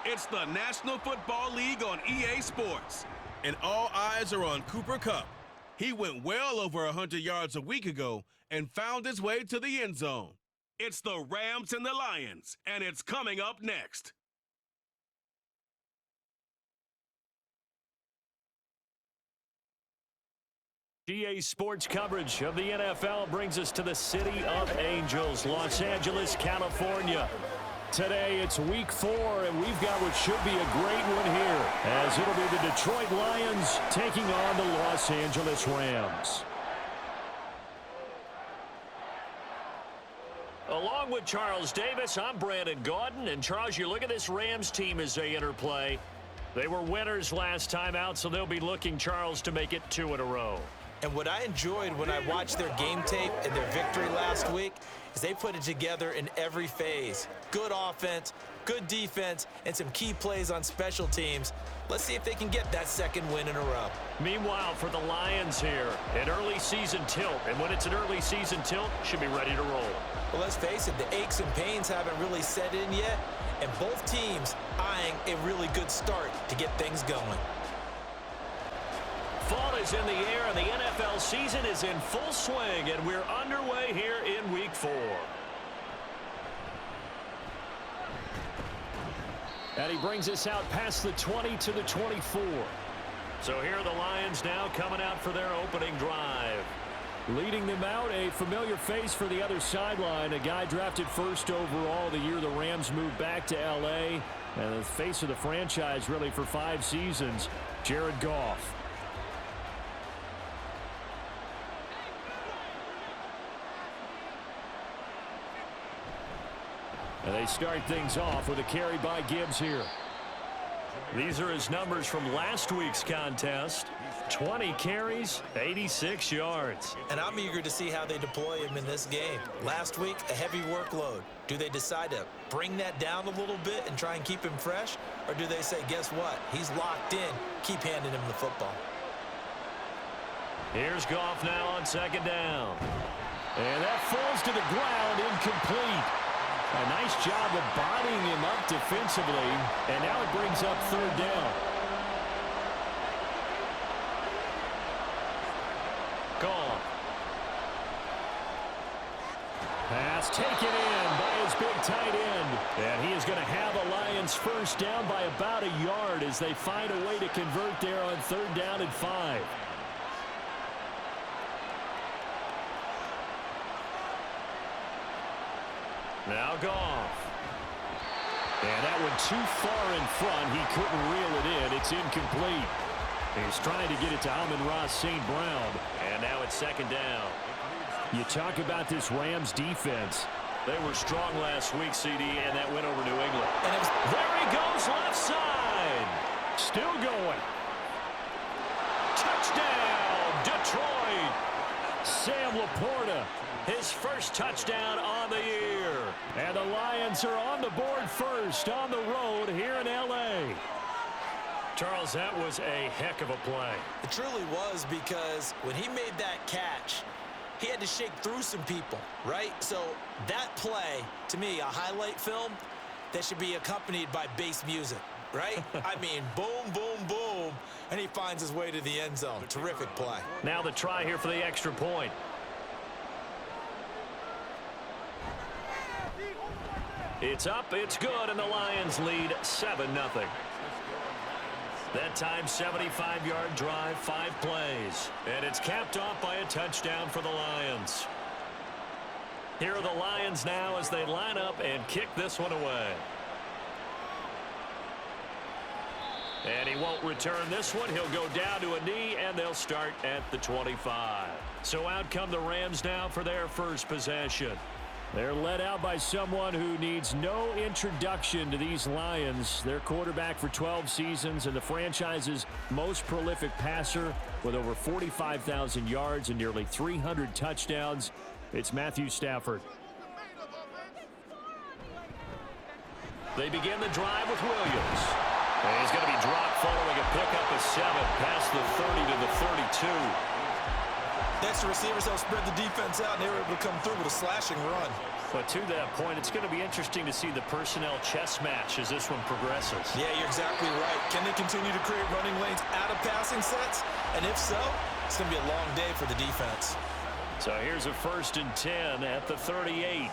It's the National Football League on EA Sports. And all eyes are on Cooper Kupp. He went well over 100 yards a week ago and found his way to the end zone. It's the Rams and the Lions, and it's coming up next. EA Sports coverage of the NFL brings us to the City of Angels, Los Angeles, California. Today, it's week 4, and we've got what should be a great one here, as it'll be the Detroit Lions taking on the Los Angeles Rams. Along with Charles Davis, I'm Brandon Gaudin. And Charles, you look at this Rams team as they interplay. They were winners last time out, so they'll be looking, Charles, to make it 2 in a row. And what I enjoyed when I watched their game tape and their victory last week is they put it together in every phase. Good offense, good defense, and some key plays on special teams. Let's see if they can get that second win in a row. Meanwhile, for the Lions here, an early season tilt. And when it's an early season tilt, should be ready to roll. Well, let's face it, the aches and pains haven't really set in yet, and both teams eyeing a really good start to get things going. Fall is in the air, and the NFL season is in full swing, and we're underway here in Week 4. And he brings us out past the 20 to the 24. So here are the Lions now coming out for their opening drive. Leading them out, a familiar face for the other sideline, a guy drafted first overall the year the Rams moved back to L.A., and the face of the franchise really for 5 seasons, Jared Goff. And they start things off with a carry by Gibbs here. These are his numbers from last week's contest. 20 carries, 86 yards. And I'm eager to see how they deploy him in this game. Last week, a heavy workload. Do they decide to bring that down a little bit and try and keep him fresh? Or do they say, guess what? He's locked in. Keep handing him the football. Here's Goff now on second down. And that falls to the ground, incomplete. A nice job of bodying him up defensively, and now it brings up third down. Goff. Pass taken in by his big tight end. And he is going to have a Lions first down by about a yard as they find a way to convert there on third down and 5. Now Goff. And that one too far in front. He couldn't reel it in. It's incomplete. He's trying to get it to Amon-Ra St. Brown. And now it's second down. You talk about this Rams defense. They were strong last week, CD, and that went over New England. And there he goes, left side. Still going. Touchdown, Detroit. Sam Laporta, his first touchdown on the year. And the Lions are on the board first on the road here in L.A. Charles, that was a heck of a play. It truly was, because when he made that catch, he had to shake through some people, right? So that play, to me, a highlight film that should be accompanied by bass music, right? I mean, boom, boom, boom, and he finds his way to the end zone. Terrific play. Now the try here for the extra point. It's up, it's good, and the Lions lead 7-0. That time, 75-yard drive, 5 plays. And it's capped off by a touchdown for the Lions. Here are the Lions now as they line up and kick this one away. And he won't return this one. He'll go down to a knee, and they'll start at the 25. So out come the Rams now for their first possession. They're led out by someone who needs no introduction to these Lions. Their quarterback for 12 seasons and the franchise's most prolific passer with over 45,000 yards and nearly 300 touchdowns. It's Matthew Stafford. They begin the drive with Williams. And he's going to be dropped following a pickup of 7 past the 30 to the 32. That's the receivers helped spread the defense out, and they were able to come through with a slashing run. But to that point, it's going to be interesting to see the personnel chess match as this one progresses. Yeah, you're exactly right. Can they continue to create running lanes out of passing sets? And if so, it's going to be a long day for the defense. So here's a 1st and 10 at the 38.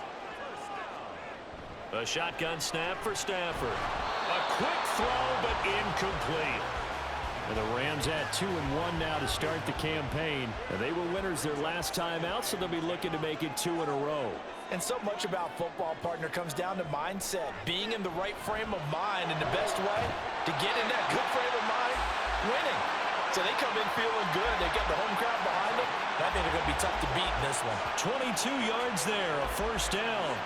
A shotgun snap for Stafford. A quick throw, but incomplete. And the Rams at 2-1 now to start the campaign. And they were winners their last time out, so they'll be looking to make it 2 in a row. And so much about football, partner, comes down to mindset. Being in the right frame of mind, and the best way to get in that good frame of mind, winning. So they come in feeling good. They get the home crowd behind them. And I think they're going to be tough to beat in this one. 22 yards there, a 1st down.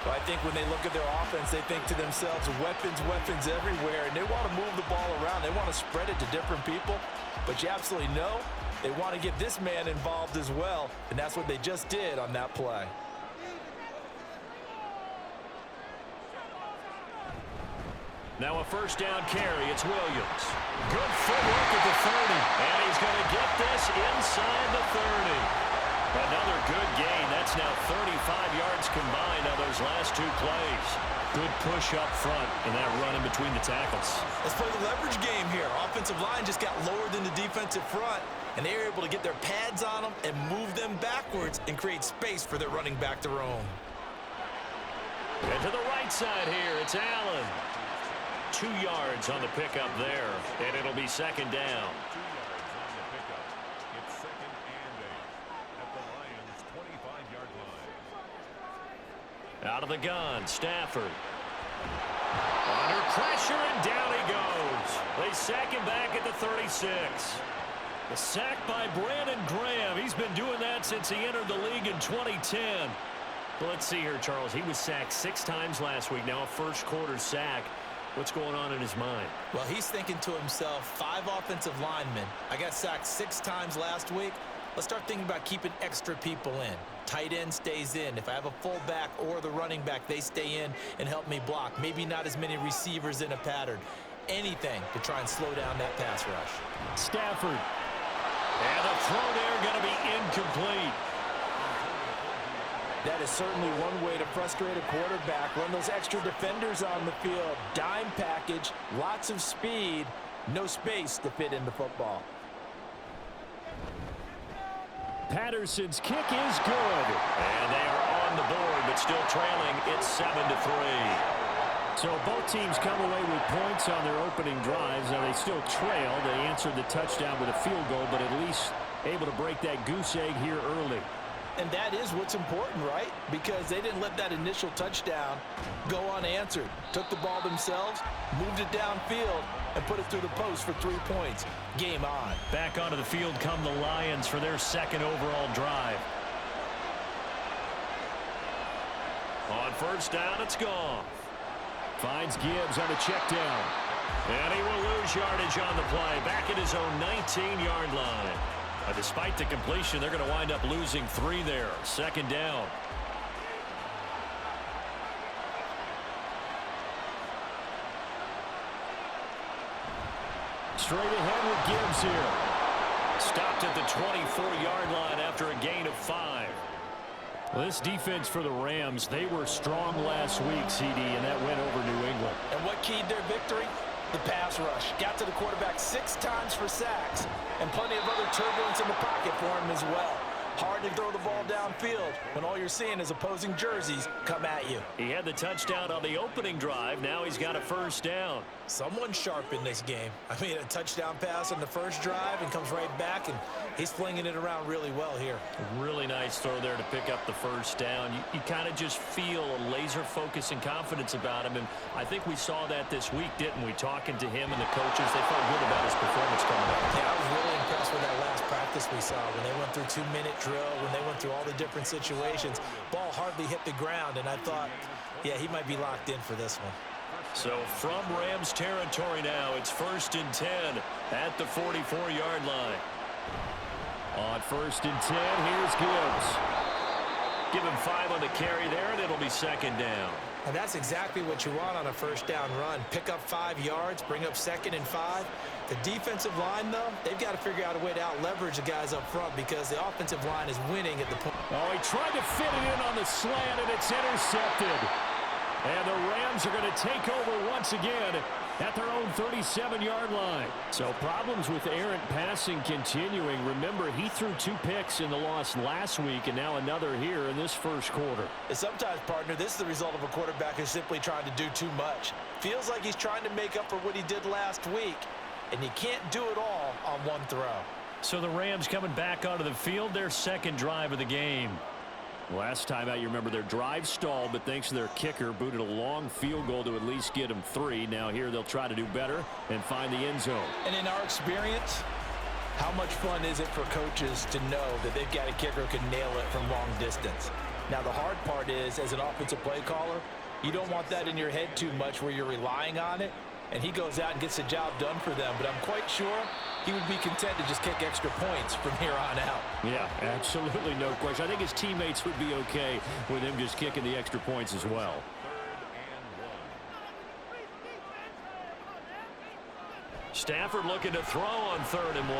But I think when they look at their offense, they think to themselves, weapons, weapons everywhere. And they want to move the ball around. They want to spread it to different people. But you absolutely know they want to get this man involved as well. And that's what they just did on that play. Now a 1st down carry. It's Williams. Good footwork at the 30. And he's going to get this inside the 30. Another good gain. That's now 35 yards combined on those last 2 plays. Good push up front in that run in between the tackles. Let's play the leverage game here. Offensive line just got lower than the defensive front, and they were able to get their pads on them and move them backwards and create space for their running back to roam. And to the right side here, it's Allen. 2 yards on the pickup there, and it'll be 2nd down. Out of the gun, Stafford. Under pressure, and down he goes. They sack him back at the 36. The sack by Brandon Graham. He's been doing that since he entered the league in 2010. Well, let's see here, Charles. He was sacked 6 times last week. Now a 1st quarter sack. What's going on in his mind? Well, he's thinking to himself, 5 offensive linemen. I got sacked 6 times last week. Let's start thinking about keeping extra people in. Tight end stays in. If I have a fullback or the running back, they stay in and help me block. Maybe not as many receivers in a pattern. Anything to try and slow down that pass rush. Stafford. And the throw there going to be incomplete. That is certainly one way to frustrate a quarterback. Run those extra defenders on the field. Dime package, lots of speed, no space to fit into football. Patterson's kick is good. And they are on the board, but still trailing. It's 7-3. So both teams come away with points on their opening drives. Now they still trail. They answered the touchdown with a field goal, but at least able to break that goose egg here early. And that is what's important, right? Because they didn't let that initial touchdown go unanswered. Took the ball themselves, moved it downfield, and put it through the post for 3 points. Game on. Back onto the field come the Lions for their 2nd overall drive. On 1st down, it's Goff. Finds Gibbs on the check down. And he will lose yardage on the play. Back at his own 19-yard line. Despite the completion, they're going to wind up losing 3 there. 2nd down. Straight ahead with Gibbs here. Stopped at the 24-yard line after a gain of 5. Well, this defense for the Rams, they were strong last week, CD, and that went over New England. And what keyed their victory? The pass rush. Got to the quarterback 6 times for sacks, and plenty of other turbulence in the pocket for him as well. Hard to throw the ball downfield when all you're seeing is opposing jerseys come at you. He had the touchdown on the opening drive. Now he's got a 1st down. Someone's sharp in this game. I mean, a touchdown pass on the 1st drive and comes right back, and he's flinging it around really well here. Really nice throw there to pick up the 1st down. You kind of just feel a laser focus and confidence about him, and I think we saw that this week, didn't we? Talking to him and the coaches, they felt good about his performance coming up. Yeah, I was really impressed with that last practice we saw when they went through 2-minute drill, when they went through all the different situations. Ball hardly hit the ground, and I thought, yeah, he might be locked in for this one. So from Rams territory now, it's 1st and 10 at the 44-yard line. On 1st and 10, here's Gibbs. Give him 5 on the carry there, and it'll be second down. And that's exactly what you want on a first down run. Pick up 5 yards, bring up 2nd and 5. The defensive line, though, they've got to figure out a way to out-leverage the guys up front because the offensive line is winning at the point. Oh, he tried to fit it in on the slant, and it's intercepted. And the Rams are going to take over once again at their own 37-yard line. So problems with errant passing continuing. Remember, he threw 2 picks in the loss last week and now another here in this first quarter. And sometimes, partner, this is the result of a quarterback who's simply trying to do too much. Feels like he's trying to make up for what he did last week, and he can't do it all on one throw. So the Rams coming back onto the field, their second drive of the game. Last time out, you remember their drive stalled, but thanks to their kicker, booted a long field goal to at least get them 3. Now here they'll try to do better and find the end zone. And in our experience, how much fun is it for coaches to know that they've got a kicker who can nail it from long distance? Now the hard part is, as an offensive play caller, you don't want that in your head too much where you're relying on it, and he goes out and gets the job done for them. But I'm quite sure he would be content to just kick extra points from here on out. Yeah, absolutely no question. I think his teammates would be okay with him just kicking the extra points as well. Stafford looking to throw on 3rd and 1.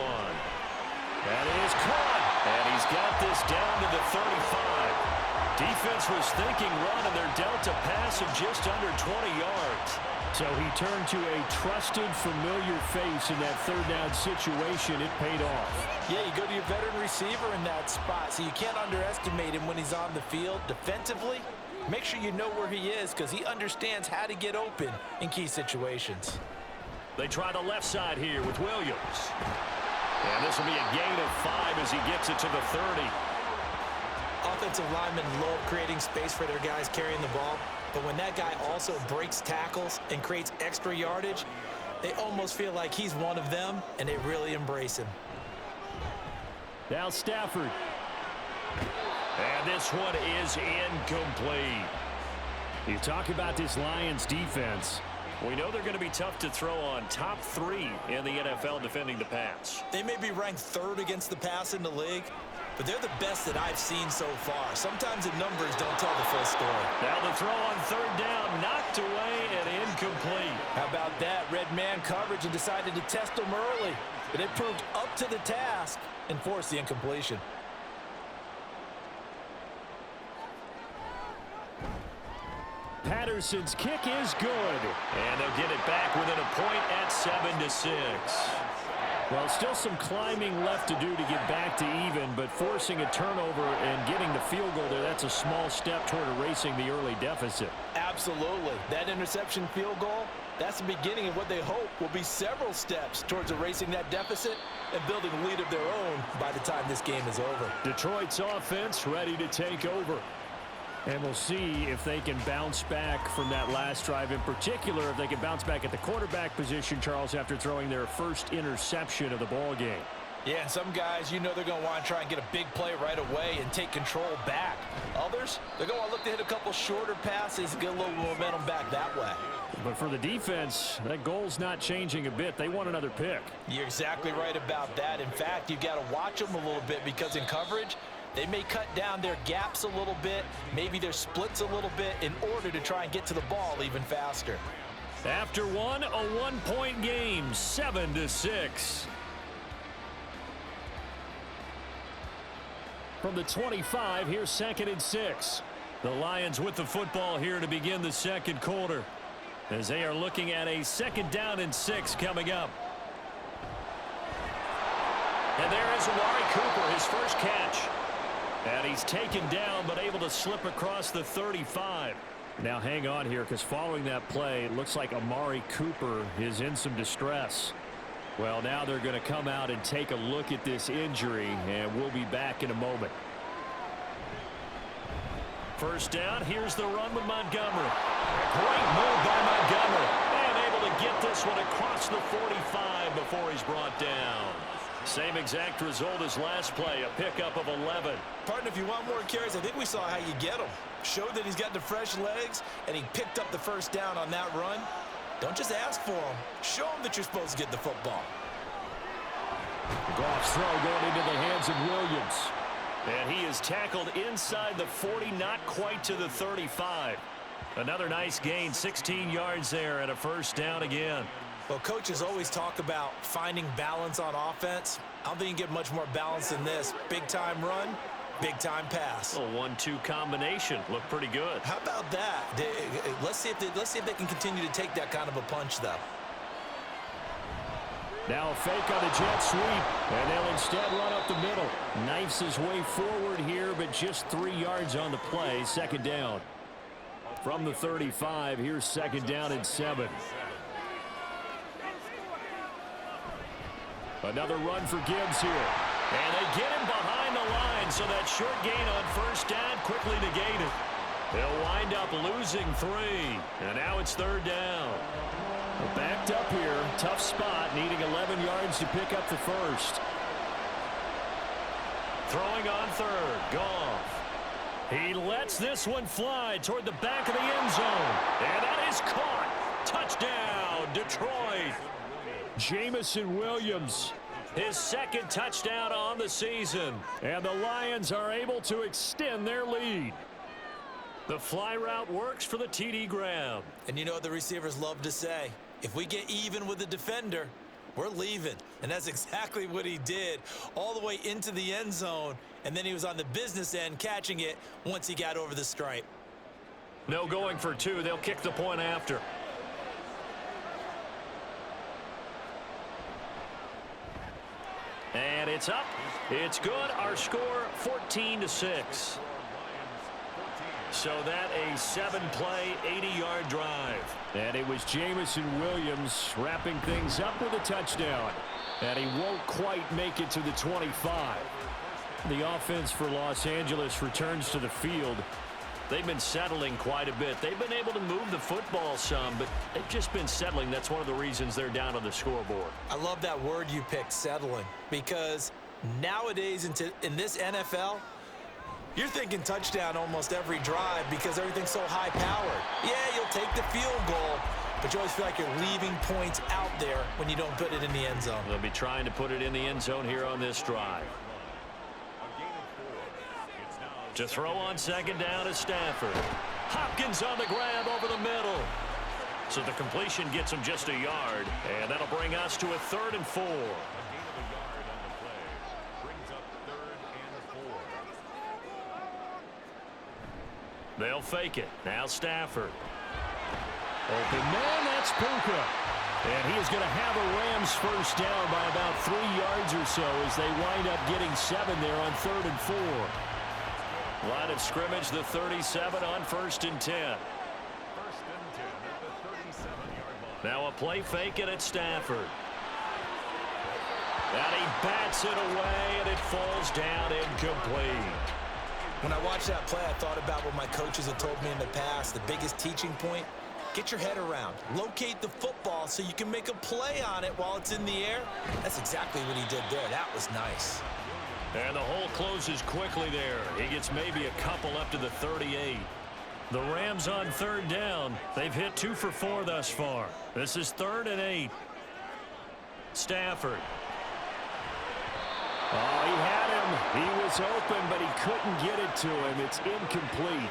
That is caught, and he's got this down to the 35. Defense was thinking run, and they're dealt a pass of just under 20 yards. So he turned to a trusted, familiar face in that 3rd down situation. It paid off. Yeah, you go to your veteran receiver in that spot, so you can't underestimate him when he's on the field. Defensively, make sure you know where he is because he understands how to get open in key situations. They try the left side here with Williams. And this will be a gain of 5 as he gets it to the 30. Offensive linemen love creating space for their guys carrying the ball. But when that guy also breaks tackles and creates extra yardage, they almost feel like he's one of them, and they really embrace him. Now Stafford. And this one is incomplete. You talk about this Lions defense. We know they're going to be tough to throw on. Top 3 in the NFL defending the pass. They may be ranked 3rd against the pass in the league, but they're the best that I've seen so far. Sometimes the numbers don't tell the full story. Now the throw on 3rd down, knocked away and incomplete. How about that? Red man coverage and decided to test them early. But it proved up to the task and forced the incompletion. Patterson's kick is good. And they'll get it back within a point at 7-6. Well, still some climbing left to do to get back to even, but forcing a turnover and getting the field goal there, that's a small step toward erasing the early deficit. Absolutely. That interception field goal, that's the beginning of what they hope will be several steps towards erasing that deficit and building a lead of their own by the time this game is over. Detroit's offense ready to take over. And we'll see if they can bounce back from that last drive. In particular, if they can bounce back at the quarterback position, Charles, after throwing their first interception of the ball game. Yeah, and some guys, you know they're going to want to try and get a big play right away and take control back. Others, they're going to want to look to hit a couple shorter passes and get a little momentum back that way. But for the defense, that goal's not changing a bit. They want another pick. You're exactly right about that. In fact, you've got to watch them a little bit because in coverage, they may cut down their gaps a little bit, maybe their splits a little bit in order to try and get to the ball even faster. After one, a 1-point game, 7-6. From the 25, here's 2nd and 6. The Lions with the football here to begin the second quarter, as they are looking at a 2nd down and 6 coming up. And there is Amari Cooper, his first catch. And he's taken down, but able to slip across the 35. Now hang on here, because following that play, it looks like Amari Cooper is in some distress. Well, now they're going to come out and take a look at this injury, and we'll be back in a moment. First down, here's the run with Montgomery. Great move by Montgomery. And able to get this one across the 45 before he's brought down. Same exact result as last play, a pickup of 11. Partner, if you want more carries, I think we saw how you get them. Showed that he's got the fresh legs, and he picked up the first down on that run. Don't just ask for them. Show them that you're supposed to get the football. Goff's throw going into the hands of Williams. And he is tackled inside the 40, not quite to the 35. Another nice gain, 16 yards there and a first down again. Well, coaches always talk about finding balance on offense. I don't think you can get much more balance than this. Big-time run, big-time pass. A 1-2 combination. Looked pretty good. How about that? Let's see if they can continue to take that kind of a punch, though. Now a fake on the jet sweep, and they'll instead run up the middle. Knifes his way forward here, but just 3 yards on the play. Second down. From the 35, here's second down and 7. Another run for Gibbs here. And they get him behind the line, so that short gain on first down quickly negated. They'll wind up losing 3, and now it's third down. Backed up here, tough spot, needing 11 yards to pick up the first. Throwing on third, Goff. He lets this one fly toward the back of the end zone. And that is caught. Touchdown, Detroit. Jamison Williams, his second touchdown on the season. And the Lions are able to extend their lead. The fly route works for the TD Graham. And you know what the receivers love to say? If we get even with the defender, we're leaving. And that's exactly what he did, all the way into the end zone. And then he was on the business end catching it once he got over the stripe. No going for 2. They'll kick the point after. And it's up. It's good. Our score, 14-6. So that a 7-play, 80-yard drive. And it was Jamison Williams wrapping things up with a touchdown. And he won't quite make it to the 25. The offense for Los Angeles returns to the field. They've been settling quite a bit. They've been able to move the football some, but they've just been settling. That's one of the reasons they're down on the scoreboard. I love that word you picked, settling, because nowadays in this NFL, you're thinking touchdown almost every drive because everything's so high-powered. Yeah, you'll take the field goal, but you always feel like you're leaving points out there when you don't put it in the end zone. They'll be trying to put it in the end zone here on this drive. To throw on second down is Stafford. Hopkins on the grab over the middle. So the completion gets him just a yard, and that'll bring us to a 3rd and 4. They'll fake it. Now Stafford. Open man, that's Puka. And he is going to have a Rams first down by about 3 yards or so as they wind up getting 7 there on 3rd and 4. Line of scrimmage, the 37 on 1st and 10. Now a play fake it at Stafford. And he bats it away, and it falls down incomplete. When I watched that play, I thought about what my coaches had told me in the past. The biggest teaching point, get your head around. Locate the football so you can make a play on it while it's in the air. That's exactly what he did there. That was nice. And the hole closes quickly there. He gets maybe a couple up to the 38. The Rams on 3rd down. They've hit 2 for 4 thus far. This is 3rd and 8. Stafford. Oh, he had him. He was open, but he couldn't get it to him. It's incomplete.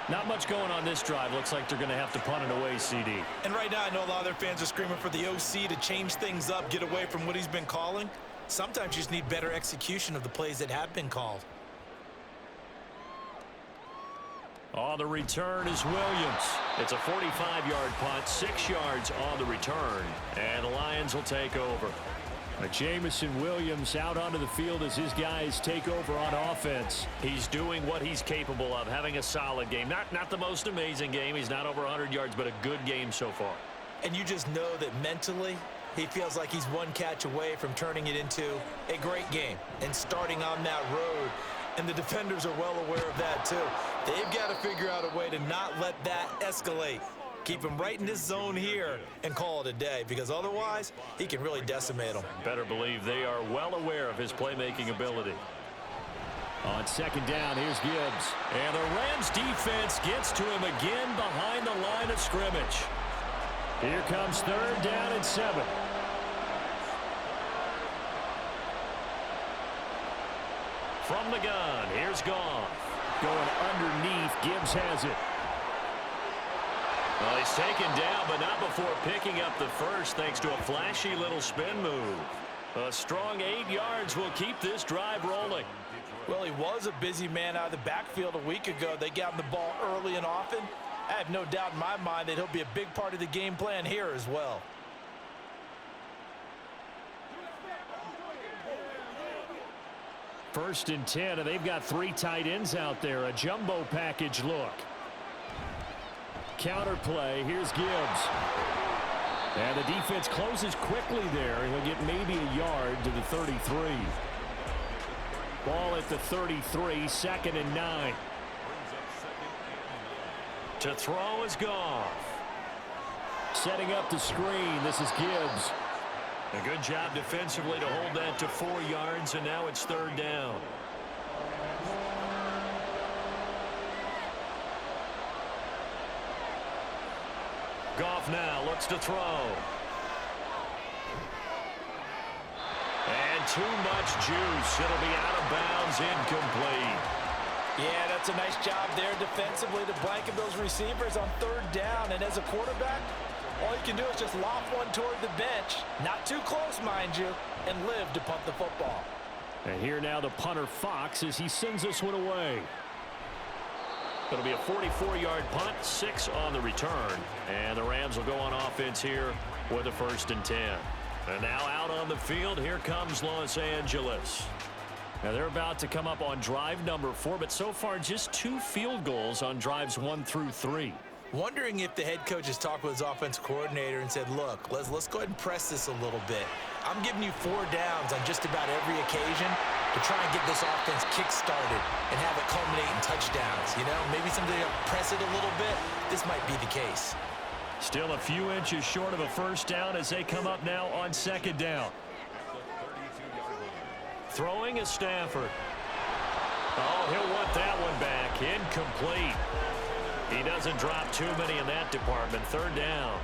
Not much going on this drive. Looks like they're going to have to punt it away, CD. And right now, I know a lot of their fans are screaming for the OC to change things up, get away from what he's been calling. Sometimes you just need better execution of the plays that have been called. On the return is Williams. It's a 45-yard punt, 6 yards on the return, and the Lions will take over. Jamison Williams out onto the field as his guys take over on offense. He's doing what he's capable of, having a solid game. Not the most amazing game. He's not over 100 yards, but a good game so far. And you just know that mentally, he feels like he's one catch away from turning it into a great game and starting on that road. And the defenders are well aware of that, too. They've got to figure out a way to not let that escalate. Keep him right in this zone here and call it a day, because otherwise, he can really decimate them. Better believe they are well aware of his playmaking ability. On 2nd down, here's Gibbs. And the Rams defense gets to him again behind the line of scrimmage. Here comes 3rd down and 7. From the gun, here's Goff. Going underneath, Gibbs has it. Well, he's taken down, but not before picking up the first thanks to a flashy little spin move. A strong 8 yards will keep this drive rolling. Well, he was a busy man out of the backfield a week ago. They got him the ball early and often. I have no doubt in my mind that he'll be a big part of the game plan here as well. First and 10, and they've got 3 tight ends out there. A jumbo package look. Counter play. Here's Gibbs. And the defense closes quickly there. He'll get maybe a yard to the 33. Ball at the 33, 2nd and 9. To throw is Goff. Setting up the screen. This is Gibbs. A good job defensively to hold that to 4 yards, and now it's 3rd down. Goff now looks to throw. And too much juice. It'll be out of bounds, incomplete. Yeah, that's a nice job there defensively to blanket those receivers on 3rd down. And as a quarterback, all you can do is just lob one toward the bench. Not too close, mind you, and live to punt the football. And here now the punter Fox as he sends this one away. It'll be a 44-yard punt, 6 on the return. And the Rams will go on offense here with a 1st and 10. And now out on the field, here comes Los Angeles. Now they're about to come up on drive number 4, but so far just 2 field goals on drives 1 through 3. Wondering if the head coach has talked with his offensive coordinator and said, look, let's go ahead and press this a little bit. I'm giving you 4 downs on just about every occasion to try and get this offense kick-started and have it culminate in touchdowns. You know, maybe somebody will press it a little bit. This might be the case. Still a few inches short of a 1st down as they come up now on 2nd down. Throwing is Stafford. Oh, he'll want that one back. Incomplete. He doesn't drop too many in that department. 3rd down.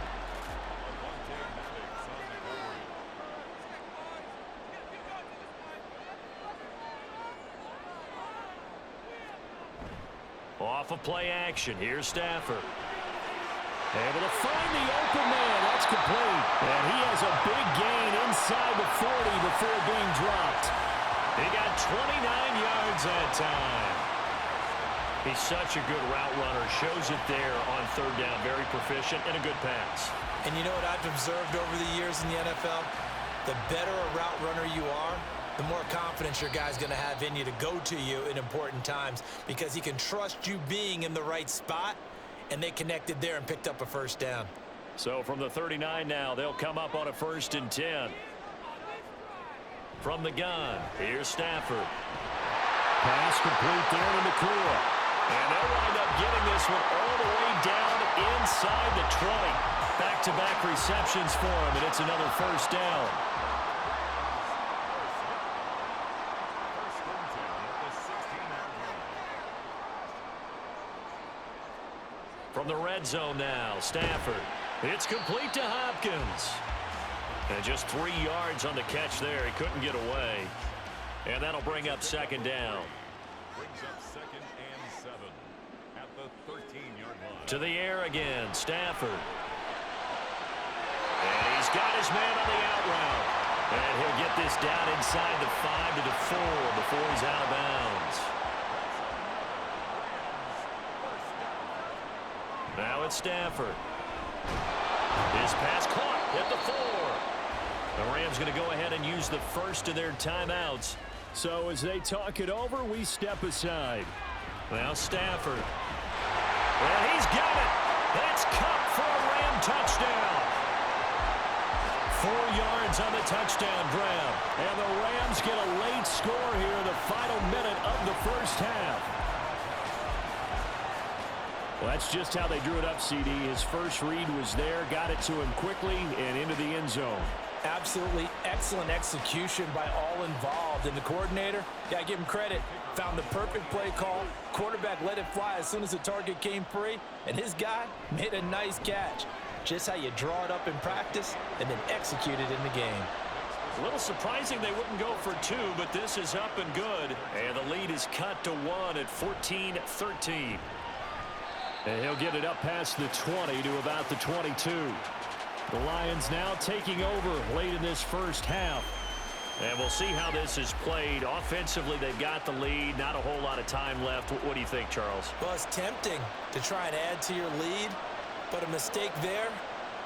Off of play action. Here's Stafford. Able to find the open man. That's complete. And he has a big gain inside the 40 before being dropped. He got 29 yards that time. He's such a good route runner. Shows it there on 3rd down. Very proficient and a good pass. And you know what I've observed over the years in the NFL? The better a route runner you are, the more confidence your guy's going to have in you to go to you in important times because he can trust you being in the right spot, and they connected there and picked up a 1st down. So from the 39 now, they'll come up on a 1st and 10. From the gun, here's Stafford. Pass complete there to McCool. And they'll wind up getting this one all the way down inside the 20. Back-to-back receptions for him, and it's another 1st down. From the red zone now, Stafford. It's complete to Hopkins. And just 3 yards on the catch there. He couldn't get away. And that'll bring up 2nd down. Brings up 2nd and 7 at the 13-yard line. To the air again, Stafford. And he's got his man on the out route. And he'll get this down inside the 5 to the 4 before he's out of bounds. Now it's Stafford. His pass caught at the 4. The Rams going to go ahead and use the first of their timeouts. So as they talk it over, we step aside. Now Stafford. Well, he's got it. That's Cup for a Ram touchdown. 4 yards on the touchdown grab. And the Rams get a late score here in the final minute of the 1st half. Well, that's just how they drew it up, CD. His first read was there, got it to him quickly, and into the end zone. Absolutely excellent execution by all involved. And the coordinator, got to give him credit, found the perfect play call. Quarterback let it fly as soon as the target came free, and his guy made a nice catch. Just how you draw it up in practice and then execute it in the game. A little surprising they wouldn't go for two, but this is up and good. And the lead is cut to 1 at 14-13. And he'll get it up past the 20 to about the 22. The Lions now taking over late in this first half. And we'll see how this is played. Offensively, they've got the lead. Not a whole lot of time left. What do you think, Charles? Well, it's tempting to try and add to your lead, but a mistake there,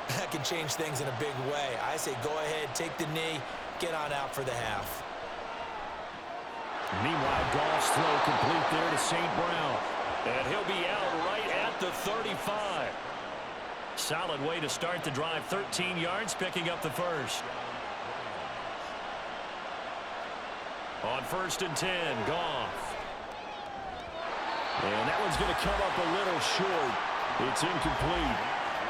that can change things in a big way. I say go ahead, take the knee, get on out for the half. Meanwhile, Goff's throw complete there to St. Brown. And he'll be out right at the 35. Solid way to start the drive. 13 yards, picking up the first. On 1st and 10, Goff. And that one's going to come up a little short. It's incomplete.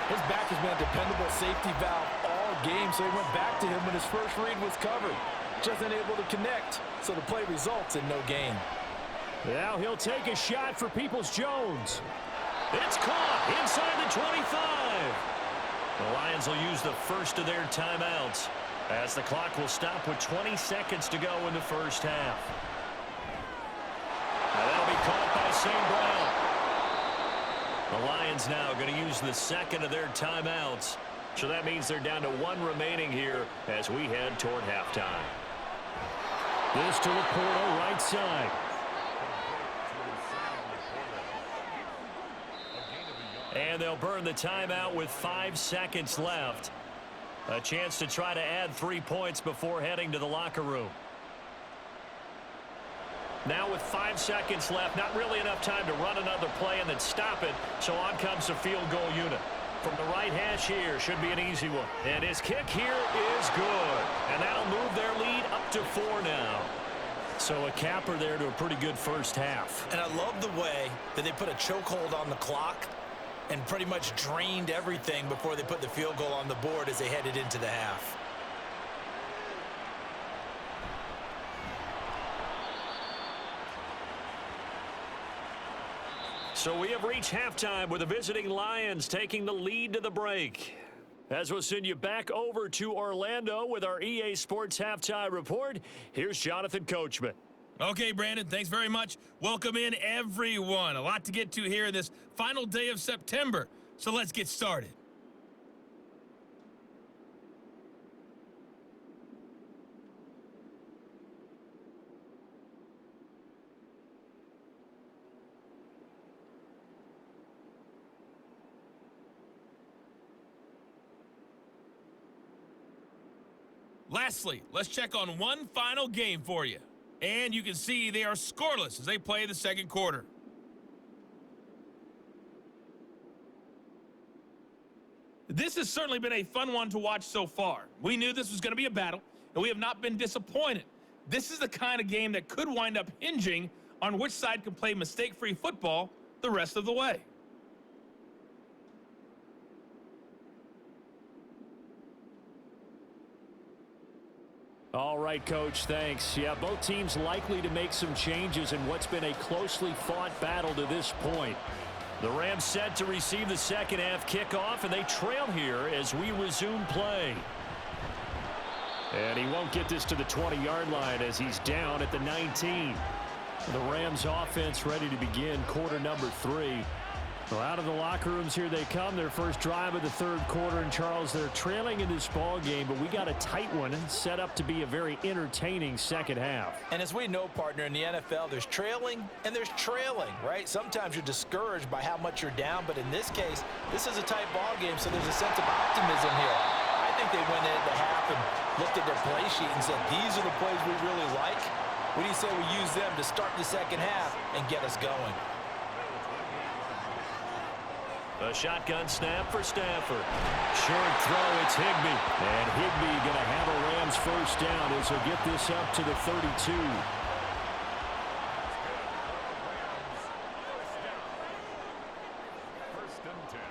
His back has been a dependable safety valve all game, so he went back to him when his first read was covered. Just unable to connect, so the play results in no gain. Now he'll take a shot for Peoples-Jones. It's caught inside the 25. The Lions will use the first of their timeouts, as the clock will stop with 20 seconds to go in the first half. Now that'll be caught by St. Brown. The Lions now going to use the second of their timeouts. So that means they're down to 1 remaining here as we head toward halftime. This to Laporta, right side. And they'll burn the timeout with 5 seconds left. A chance to try to add 3 points before heading to the locker room. Now with 5 seconds left, not really enough time to run another play and then stop it. So on comes the field goal unit. From the right hash here, should be an easy one. And his kick here is good. And that'll move their lead up to 4 now. So a capper there to a pretty good first half. And I love the way that they put a chokehold on the clock and pretty much drained everything before they put the field goal on the board as they headed into the half. So we have reached halftime with the visiting Lions taking the lead to the break. As we'll send you back over to Orlando with our EA Sports Halftime Report, here's Jonathan Coachman. Okay, Brandon, thanks very much. Welcome in, everyone. A lot to get to here this final day of September, so let's get started. Lastly, let's check on one final game for you. And you can see they are scoreless as they play the second quarter. This has certainly been a fun one to watch so far. We knew this was going to be a battle, and we have not been disappointed. This is the kind of game that could wind up hinging on which side can play mistake-free football the rest of the way. All right, Coach, thanks. Yeah, both teams likely to make some changes in what's been a closely fought battle to this point. The Rams set to receive the second half kickoff, and they trail here as we resume play. And he won't get this to the 20-yard line as he's down at the 19. The Rams offense ready to begin quarter number 3. Well, out of the locker rooms here they come. Their first drive of the third quarter. And, Charles, they're trailing in this ball game, but we got a tight one set up to be a very entertaining second half. And as we know, partner, in the NFL, there's trailing and there's trailing, right? Sometimes you're discouraged by how much you're down, but in this case, this is a tight ball game, so there's a sense of optimism here. I think they went into half and looked at their play sheet and said, these are the plays we really like. What do you say we use them to start the second half and get us going? A shotgun snap for Stafford. Short throw, it's Higbee. And Higbee going to have a Rams first down as he'll get this up to the 32.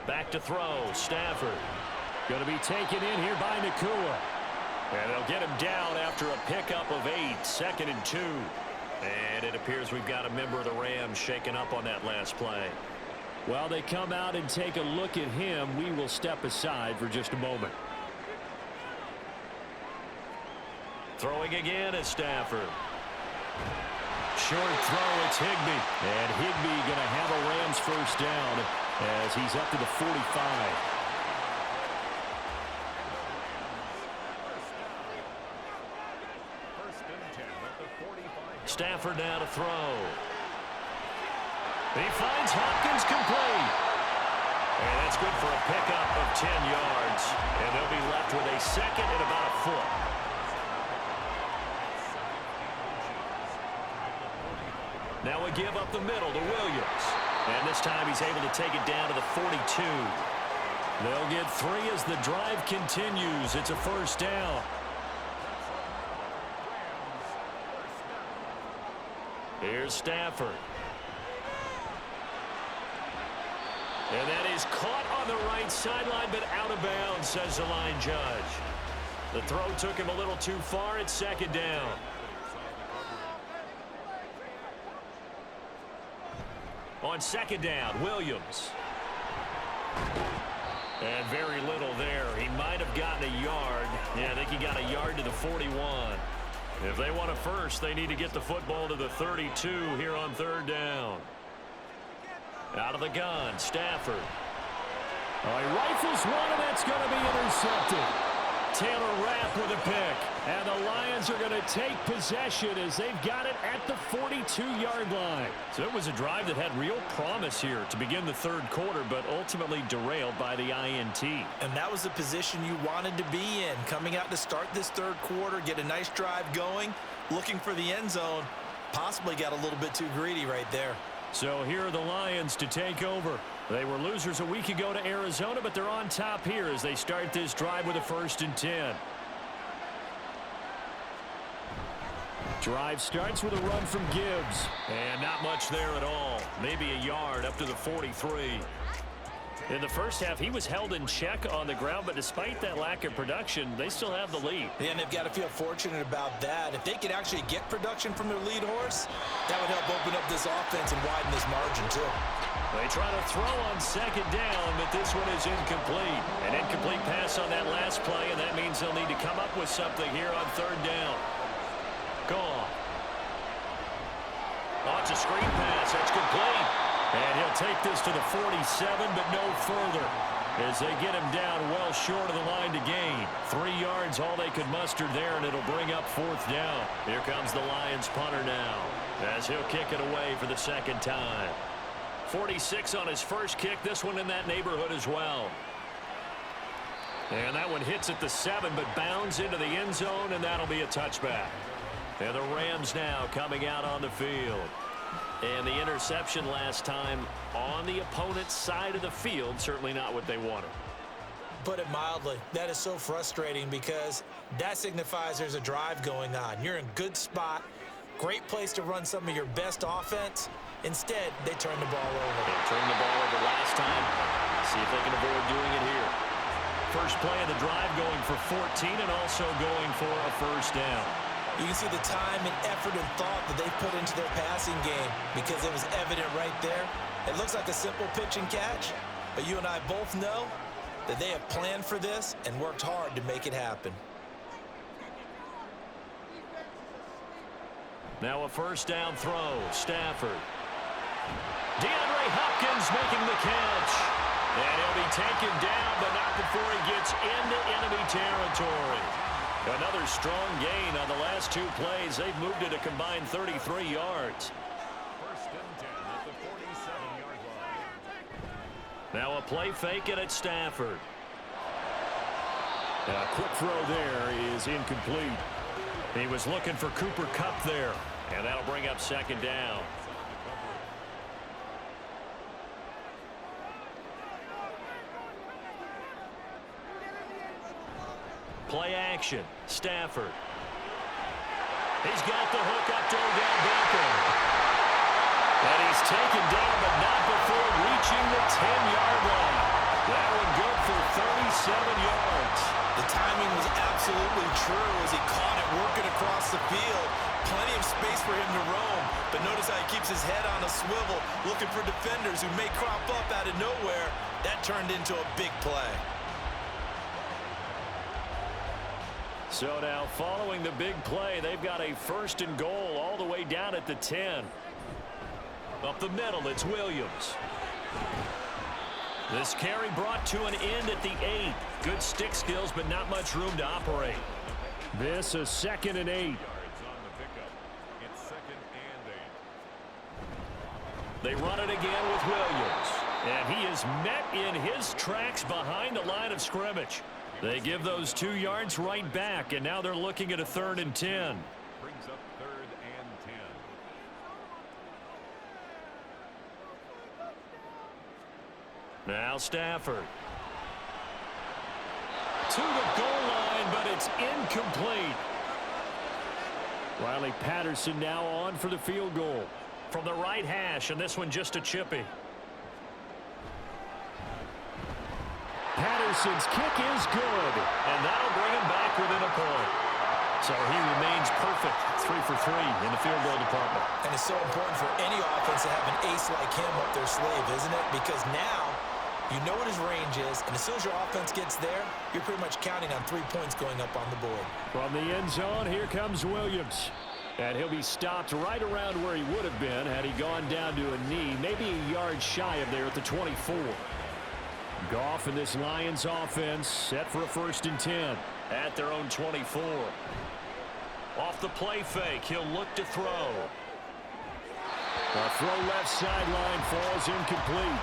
Back to throw, Stafford. Going to be taken in here by Nakua. And they'll get him down after a pickup of 8, 2nd and 2. And it appears we've got a member of the Rams shaken up on that last play. While they come out and take a look at him, we will step aside for just a moment. Throwing again is Stafford. Short throw, it's Higbee. And Higbee going to have a Rams first down as he's up to the 45. Stafford now to throw. He finds Hopkins complete. And that's good for a pickup of 10 yards. And they'll be left with a second and about a foot. Now a give up the middle to Williams. And this time he's able to take it down to the 42. They'll get 3 as the drive continues. It's a first down. Here's Stafford. And that is caught on the right sideline, but out of bounds, says the line judge. The throw took him a little too far. It's second down. On second down, Williams. And very little there. He might have gotten a yard. Yeah, I think he got a yard to the 41. If they want a first, they need to get the football to the 32 here on third down. Out of the gun, Stafford. Oh, he rifles one, and that's going to be intercepted. Taylor Rapp with a pick. And the Lions are going to take possession as they've got it at the 42-yard line. So it was a drive that had real promise here to begin the third quarter, but ultimately derailed by the INT. And that was the position you wanted to be in. Coming out to start this third quarter, get a nice drive going, looking for the end zone. Possibly got a little bit too greedy right there. So here are the Lions to take over. They were losers a week ago to Arizona, but they're on top here as they start this drive with a 1st and 10. Drive starts with a run from Gibbs. And not much there at all. Maybe a yard up to the 43. In the first half, he was held in check on the ground, but despite that lack of production, they still have the lead. Yeah, and they've got to feel fortunate about that. If they could actually get production from their lead horse, that would help open up this offense and widen this margin, too. They try to throw on second down, but this one is incomplete. An incomplete pass on that last play, and that means they'll need to come up with something here on third down. Goff. Oh, it's a screen pass. That's complete. And he'll take this to the 47, but no further as they get him down well short of the line to gain. 3 yards, all they could muster there, and it'll bring up 4th down. Here comes the Lions punter now as he'll kick it away for the second time. 46 on his first kick, this one in that neighborhood as well. And that one hits at the 7, but bounds into the end zone, and that'll be a touchback. And the Rams now coming out on the field. And the interception last time on the opponent's side of the field, certainly not what they wanted. Put it mildly, that is so frustrating because that signifies there's a drive going on. You're in good spot, great place to run some of your best offense. Instead, they turn the ball over. They turned the ball over last time. See if they can avoid doing it here. First play of the drive going for 14 and also going for a first down. You can see the time and effort and thought that they put into their passing game because it was evident right there. It looks like a simple pitch and catch, but you and I both know that they have planned for this and worked hard to make it happen. Now a first down throw. Stafford. DeAndre Hopkins making the catch. And he'll be taken down, but not before he gets into enemy territory. Another strong gain on the last 2 plays. They've moved it a combined 33 yards. 1st and 10 at the 47-yard line. Now a play fake it at Stafford. A quick throw there is incomplete. He was looking for Cooper Kupp there. And that'll bring up second down. Play action. Stafford. He's got the hook up to Odell Beckham. And he's taken down, but not before reaching the 10-yard line. That one good for 37 yards. The timing was absolutely true as he caught it working across the field. Plenty of space for him to roam, but notice how he keeps his head on a swivel, looking for defenders who may crop up out of nowhere. That turned into a big play. So now following the big play, they've got a 1st and goal all the way down at the 10. Up the middle, it's Williams. This carry brought to an end at the 8. Good stick skills, but not much room to operate. This is 2nd and 8. Yards on the pickup. It's 2nd and 8. They run it again with Williams. And he is met in his tracks behind the line of scrimmage. They give those 2 yards right back, and now they're looking at a 3rd and 10. Brings up 3rd and 10. Now Stafford. To the goal line, but it's incomplete. Riley Patterson now on for the field goal. From the right hash, and this one just a chippy. Patterson's kick is good, and that'll bring him back within a point. So he remains perfect, 3 for 3 in the field goal department. And it's so important for any offense to have an ace like him up their sleeve, isn't it? Because now you know what his range is, and as soon as your offense gets there, you're pretty much counting on 3 points going up on the board. From the end zone, here comes Williams. And he'll be stopped right around where he would have been had he gone down to a knee, maybe a yard shy of there at the 24. Goff and this Lions offense set for a 1st and 10 at their own 24. Off the play fake, he'll look to throw. A throw left sideline falls incomplete.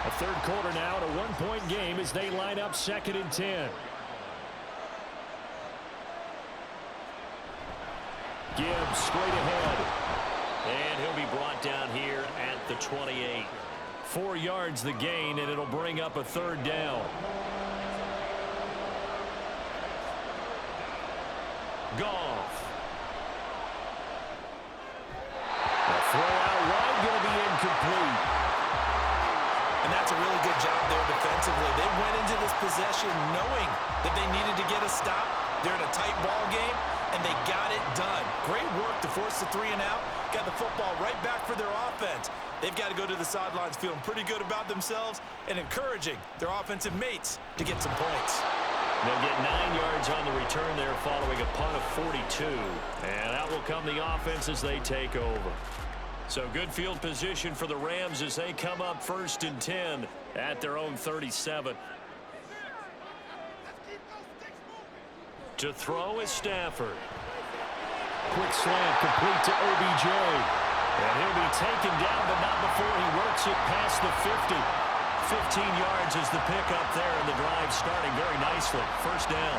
A 3rd quarter now, at a 1-point game as they line up 2nd and 10. Gibbs straight ahead. And he'll be brought down here at the 28. 4 yards the gain, and it'll bring up a 3rd down. Goff. The throw out wide going to be incomplete. And that's a really good job there defensively. They went into this possession knowing that they needed to get a stop. They're in a tight ball game, and they got it done. Great work to force the 3 and out. Got the football right back for their offense. They've got to go to the sidelines feeling pretty good about themselves and encouraging their offensive mates to get some points. They'll get 9 yards on the return there following a punt of 42. And out will come the offense as they take over. So good field position for the Rams as they come up 1st and 10 at their own 37. To throw is Stafford. Quick slant complete to OBJ. And he'll be taken down, but not before he works it past the 50. 15 yards is the pickup there, and the drive starting very nicely. 1st down.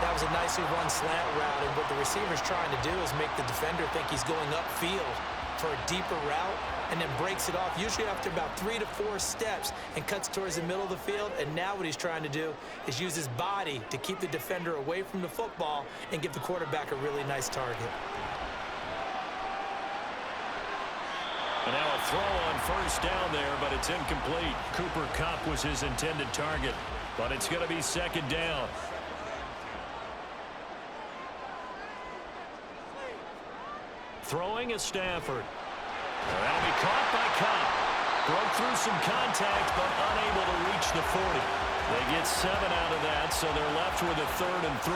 That was a nicely run slant route, and what the receiver's trying to do is make the defender think he's going upfield for a deeper route, and then breaks it off, usually after about 3 to 4 steps, and cuts towards the middle of the field. And now what he's trying to do is use his body to keep the defender away from the football and give the quarterback a really nice target. And now a throw on 1st down there, but it's incomplete. Cooper Kupp was his intended target, but it's going to be 2nd down. Throwing is Stafford. That'll be caught by Kupp. Broke through some contact, but unable to reach the 40. They get 7 out of that, so they're left with a 3rd and 3.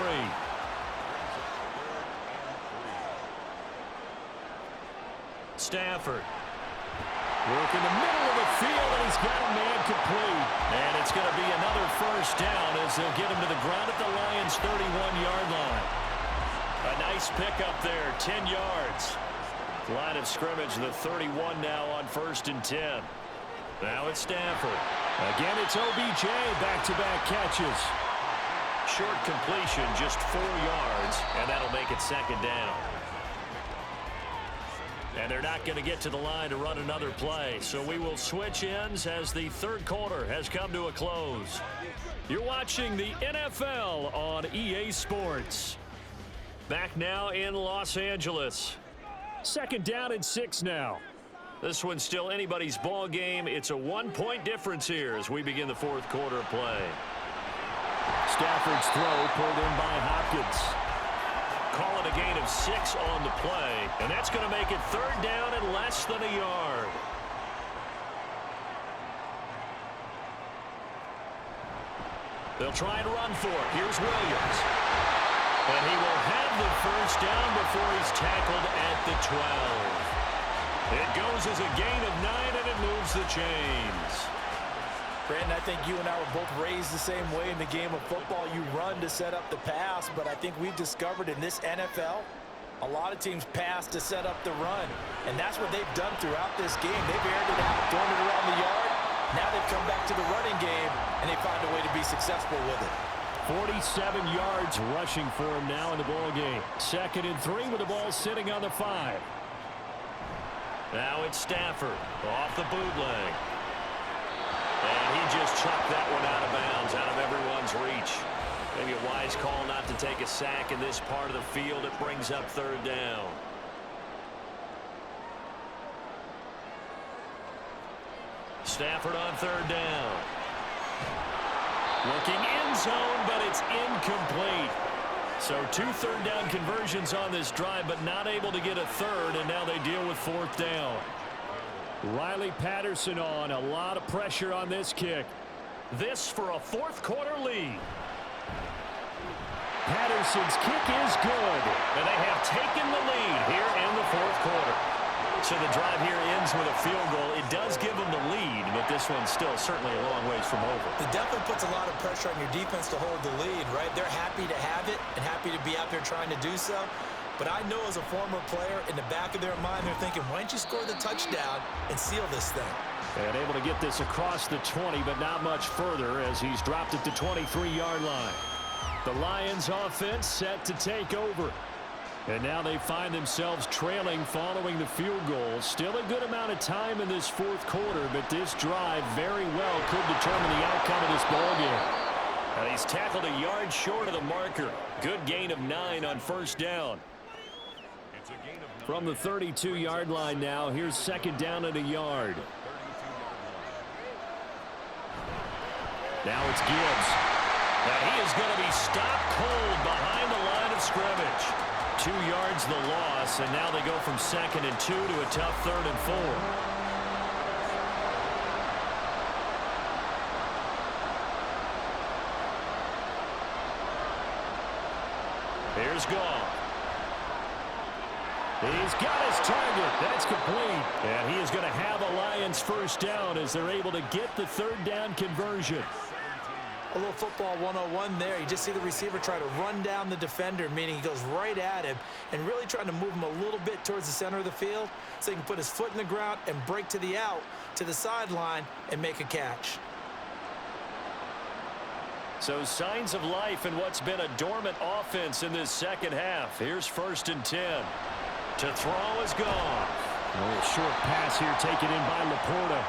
Stafford. Work in the middle of the field, and he's got a man complete. And it's going to be another 1st down as they'll get him to the ground at the Lions' 31-yard line. A nice pickup there, 10 yards. Line of scrimmage, the 31 now on 1st and 10. Now it's Stafford. Again, it's OBJ, back-to-back catches. Short completion, just 4 yards, and that'll make it 2nd down. And they're not going to get to the line to run another play, so we will switch ends as the 3rd quarter has come to a close. You're watching the NFL on EA Sports. Back now in Los Angeles. 2nd down and 6 now. This one's still anybody's ball game. It's a 1-point difference here as we begin the 4th quarter of play. Stafford's throw pulled in by Hopkins. Call it a gain of 6 on the play, and that's going to make it 3rd down and less than a yard. They'll try and run for it. Here's Williams. And he will have the first down before he's tackled at the 12. It goes as a gain of 9, and it moves the chains. Brandon, I think you and I were both raised the same way in the game of football. You run to set up the pass, but I think we've discovered in this NFL, a lot of teams pass to set up the run, and that's what they've done throughout this game. They've aired it out, thrown it around the yard. Now they've come back to the running game, and they find a way to be successful with it. 47 yards rushing for him now in the ball game. 2nd and 3 with the ball sitting on the 5. Now it's Stafford off the bootleg. And he just chucked that one out of bounds, out of everyone's reach. Maybe a wise call not to take a sack in this part of the field. It brings up 3rd down. Stafford on 3rd down. Looking end zone, but it's incomplete. So 2 3rd down conversions on this drive, but not able to get a 3rd, and now they deal with 4th down. Riley Patterson on. A lot of pressure on this kick. This for a 4th quarter lead. Patterson's kick is good, and they have taken the lead here in the 4th quarter. So the drive here ends with a field goal. It does give them the lead, but this one's still certainly a long ways from over. It definitely puts a lot of pressure on your defense to hold the lead, right? They're happy to have it and happy to be out there trying to do so. But I know as a former player, in the back of their mind, they're thinking, why don't you score the touchdown and seal this thing? And able to get this across the 20, but not much further as he's dropped at the 23-yard line. The Lions offense set to take over. And now they find themselves trailing following the field goal. Still a good amount of time in this 4th quarter, but this drive very well could determine the outcome of this ball game. And he's tackled a yard short of the marker. Good gain of 9 on 1st down. From the 32-yard line now, here's 2nd down and a yard. Now it's Gibbs. And he is going to be stopped cold behind the line of scrimmage. 2 yards the loss, and now they go from 2nd and 2 to a tough 3rd and 4. Here's Goff. He's got his target. That's complete. And he is going to have a Lions first down as they're able to get the 3rd down conversion. A little football 101 there. You just see the receiver try to run down the defender, meaning he goes right at him and really trying to move him a little bit towards the center of the field so he can put his foot in the ground and break to the out, to the sideline, and make a catch. So signs of life in what's been a dormant offense in this 2nd half. Here's 1st and 10. To throw is Goff. A little short pass here taken in by Laporta.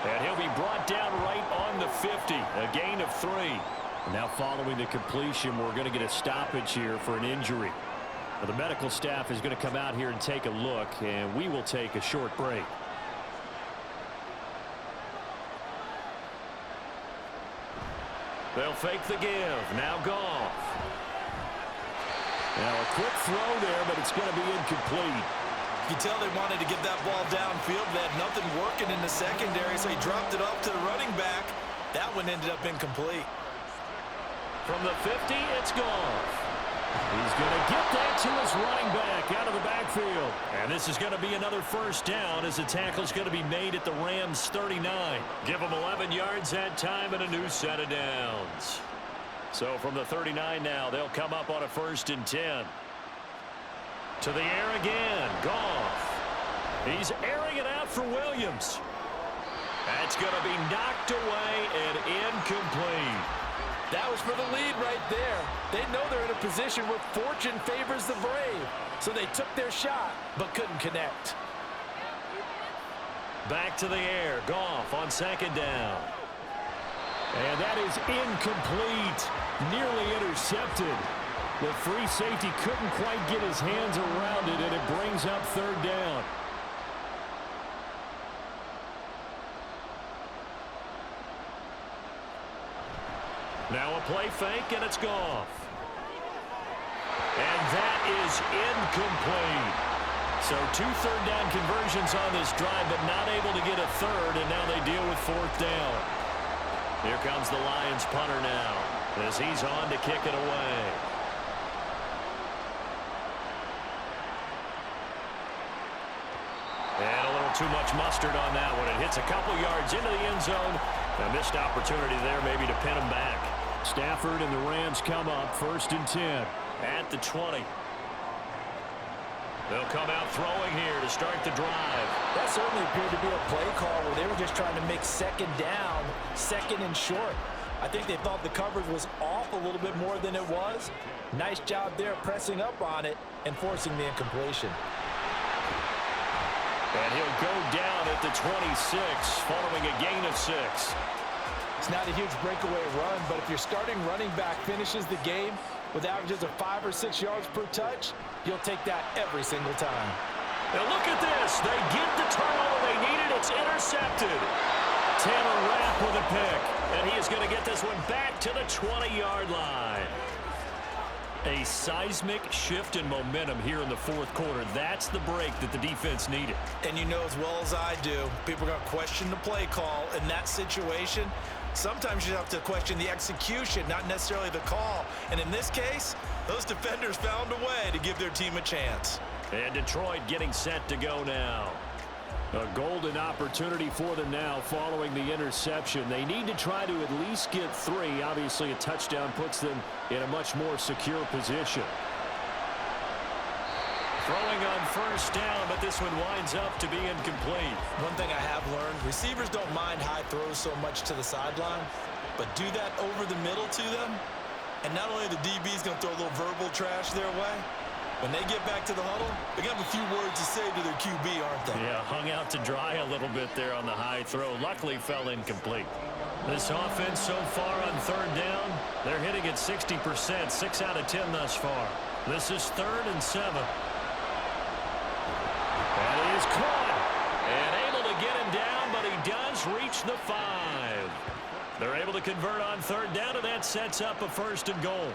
And he'll be brought down right on the 50. A gain of 3. And now following the completion, we're going to get a stoppage here for an injury. Now, the medical staff is going to come out here and take a look, and we will take a short break. They'll fake the give. Now Goff. Now a quick throw there, but it's going to be incomplete. You can tell they wanted to get that ball downfield. They had nothing working in the secondary, so he dropped it off to the running back. That one ended up incomplete. From the 50, it's Goff. He's going to get that to his running back out of the backfield. And this is going to be another first down as the tackle's going to be made at the Rams' 39. Give them 11 yards that time and a new set of downs. So from the 39 now, they'll come up on a 1st and 10. To the air again, Goff. He's airing it out for Williams. That's going to be knocked away and incomplete. That was for the lead right there. They know they're in a position where fortune favors the brave. So they took their shot, but couldn't connect. Back to the air, Goff on 2nd down. And that is incomplete. Nearly intercepted. The free safety couldn't quite get his hands around it, and it brings up 3rd down. Now a play fake, and it's Goff. And that is incomplete. So 2 third down conversions on this drive, but not able to get a 3rd, and now they deal with 4th down. Here comes the Lions punter now. as he's on to kick it away. And a little too much mustard on that one. It hits a couple yards into the end zone. A missed opportunity there maybe to pin him back. Stafford and the Rams come up 1st and 10 at the 20. They'll come out throwing here to start the drive. That certainly appeared to be a play call where they were just trying to make second down, second and short. I think they thought the coverage was off a little bit more than it was. Nice job there pressing up on it and forcing the incompletion. And he'll go down at the 26 following a gain of 6. It's not a huge breakaway run, but if your starting running back finishes the game with averages of 5 or 6 yards per touch, you'll take that every single time. Now look at this. They get the turnover they needed. It's intercepted. Taylor Rapp with a pick. And he is going to get this one back to the 20-yard line. A seismic shift in momentum here in the fourth quarter. That's the break that the defense needed. And you know as well as I do, people are going to question the play call in that situation. Sometimes you have to question the execution, not necessarily the call. And in this case, those defenders found a way to give their team a chance. And Detroit getting set to go now. A golden opportunity for them now following the interception. They need to try to at least get 3. Obviously, a touchdown puts them in a much more secure position. Throwing on first down, but this one winds up to be incomplete. One thing I have learned, receivers don't mind high throws so much to the sideline, but do that over the middle to them, and not only the DB's going to throw a little verbal trash their way, when they get back to the huddle, they got a few words to say to their QB, aren't they? Yeah, hung out to dry a little bit there on the high throw. Luckily, fell incomplete. This offense so far on third down, they're hitting at 60%, 6 out of 10 thus far. This is 3rd and 7. That is caught. And able to get him down, but he does reach the 5. They're able to convert on third down, and that sets up a 1st and goal.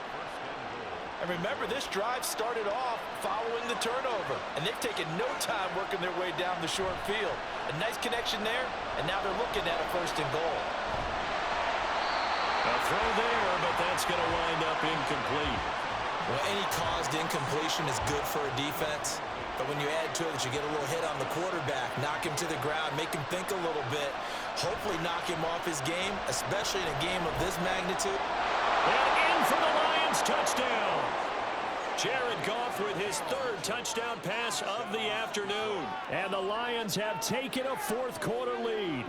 And remember, this drive started off following the turnover, and they've taken no time working their way down the short field. A nice connection there, and now they're looking at a 1st and goal. A throw there, but that's going to wind up incomplete. Well, any caused incompletion is good for a defense, but when you add to it that you get a little hit on the quarterback, knock him to the ground, make him think a little bit, hopefully knock him off his game, especially in a game of this magnitude. And in for the Lions touchdown. Jared Goff with his 3rd touchdown pass of the afternoon. And the Lions have taken a fourth quarter lead.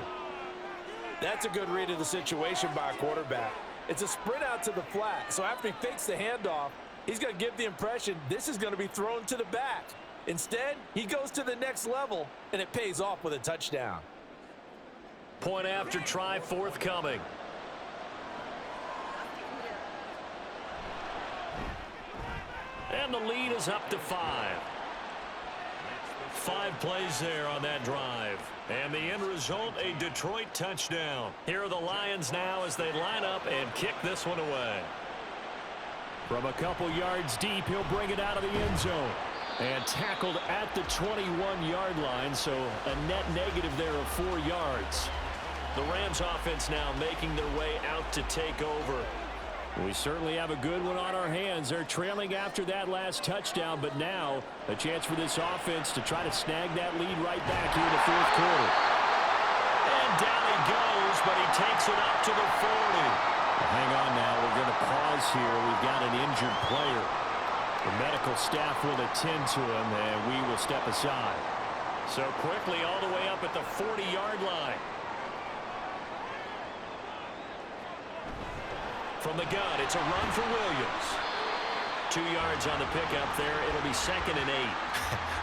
That's a good read of the situation by a quarterback. It's a sprint out to the flat, so after he fakes the handoff, he's going to give the impression this is going to be thrown to the back. Instead, he goes to the next level, and it pays off with a touchdown. Point after try forthcoming. And the lead is up to 5. 5 plays there on that drive. And the end result, a Detroit touchdown. Here are the Lions now as they line up and kick this one away. From a couple yards deep, he'll bring it out of the end zone. And tackled at the 21-yard line, so a net negative there of 4 yards. The Rams offense now making their way out to take over. We certainly have a good one on our hands. They're trailing after that last touchdown, but now a chance for this offense to try to snag that lead right back here in the fourth quarter. And down he goes, but he takes it up to the 40. Hang on now. We're going to pause here. We've got an injured player. The medical staff will attend to him, and we will step aside. So quickly all the way up at the 40-yard line. From the gun, it's a run for Williams. 2 yards on the pickup there. It'll be 2nd and 8.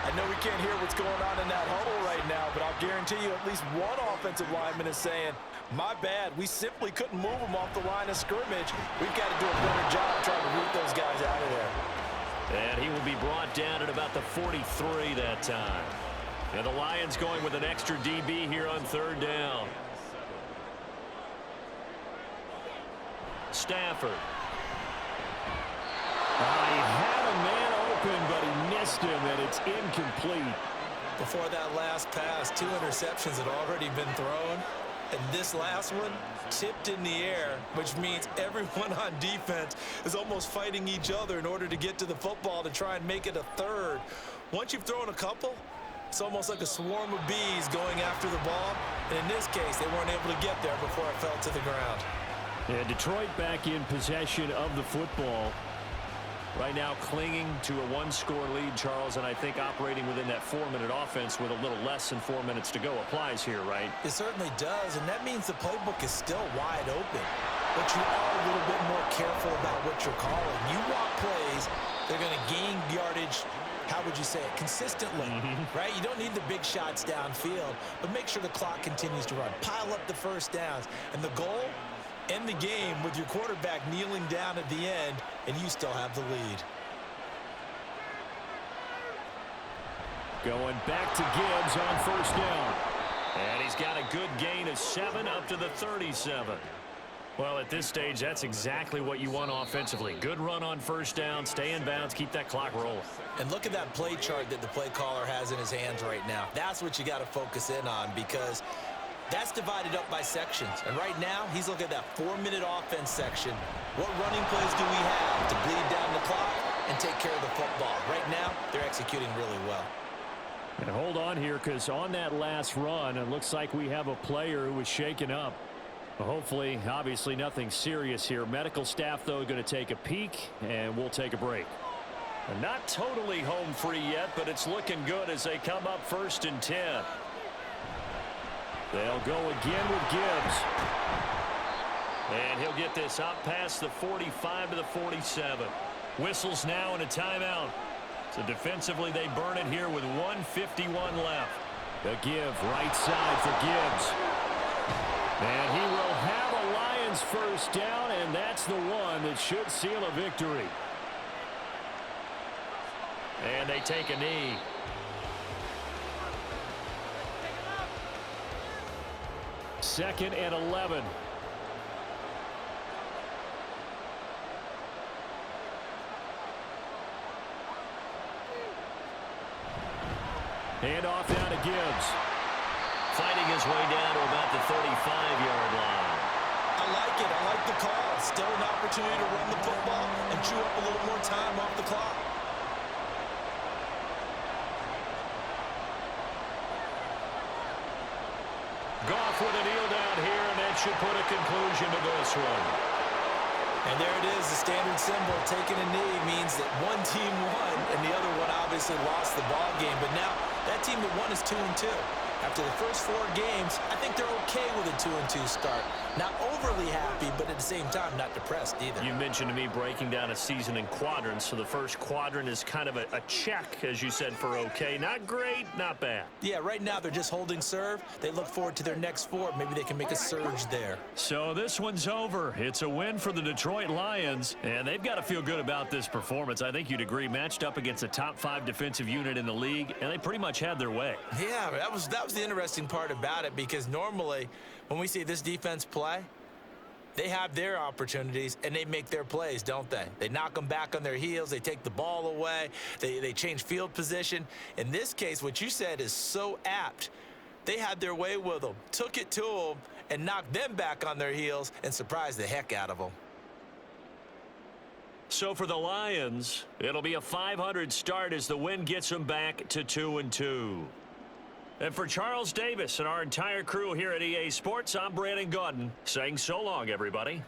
I know we can't hear what's going on in that huddle right now, but I'll guarantee you at least one offensive lineman is saying, my bad, we simply couldn't move them off the line of scrimmage. We've got to do a better job trying to root those guys out of there. And he will be brought down at about the 43 that time. And the Lions going with an extra DB here on third down. Stafford. He had a man open, but he missed him, and it's incomplete. Before that last pass, 2 interceptions had already been thrown. And this last one tipped in the air, which means everyone on defense is almost fighting each other in order to get to the football to try and make it a third. Once you've thrown a couple, it's almost like a swarm of bees going after the ball. And in this case, they weren't able to get there before it fell to the ground. Yeah, Detroit back in possession of the football. Right now clinging to a one-score lead, Charles, and I think operating within that 4-minute offense with a little less than 4 minutes to go applies here, right? It certainly does, and that means the playbook is still wide open. But you are a little bit more careful about what you're calling. You want plays, they're going to gain yardage, how would you say it, consistently, right? You don't need the big shots downfield, but make sure the clock continues to run. Pile up the first downs, and the goal, end the game with your quarterback kneeling down at the end, and you still have the lead. Going back to Gibbs on first down. And he's got a good gain of 7 up to the 37. Well, at this stage, that's exactly what you want offensively. Good run on first down, stay in bounds, keep that clock rolling. And look at that play chart that the play caller has in his hands right now. That's what you got to focus in on, because that's divided up by sections. And right now, he's looking at that 4-minute offense section. What running plays do we have to bleed down the clock and take care of the football? Right now, they're executing really well. And hold on here, because on that last run, it looks like we have a player who was shaken up. Hopefully, obviously, nothing serious here. Medical staff, though, going to take a peek, and we'll take a break. And not totally home free yet, but it's looking good as they come up 1st and 10. They'll go again with Gibbs. And he'll get this up past the 45 to the 47. Whistles now and a timeout. So defensively, they burn it here with 1:51 left. The give, right side for Gibbs. And he will have a Lions first down, and that's the one that should seal a victory. And they take a knee. Second and 11. Hand off down to Gibbs. Fighting his way down to about the 35-yard line. I like it. I like the call. Still an opportunity to run the football and chew up a little more time off the clock. Goff with a kneel down here, and that should put a conclusion to this one. And there it is, the standard symbol. Taking a knee means that one team won, and the other one obviously lost the ball game. But now that team that won is 2-2. After the first 4 games, I think they're okay with a 2-2 start. Not overly happy, but at the same time, not depressed either. You mentioned to me breaking down a season in quadrants. So the first quadrant is kind of a check, as you said, for okay. Not great, not bad. Yeah, right now they're just holding serve. They look forward to their next 4. Maybe they can make a surge there. So this one's over. It's a win for the Detroit Lions, and they've got to feel good about this performance. I think you'd agree, matched up against a top 5 defensive unit in the league, and they pretty much had their way. Yeah, that was the interesting part about it, because normally when we see this defense play, they have their opportunities and they make their plays, don't they? They knock them back on their heels. They take the ball away. They change field position. In this case, what you said is so apt. They had their way with them, took it to them, and knocked them back on their heels and surprised the heck out of them. So for the Lions, it'll be a 500 start as the win gets them back to 2-2. And for Charles Davis and our entire crew here at EA Sports, I'm Brandon Gaudin saying so long, everybody.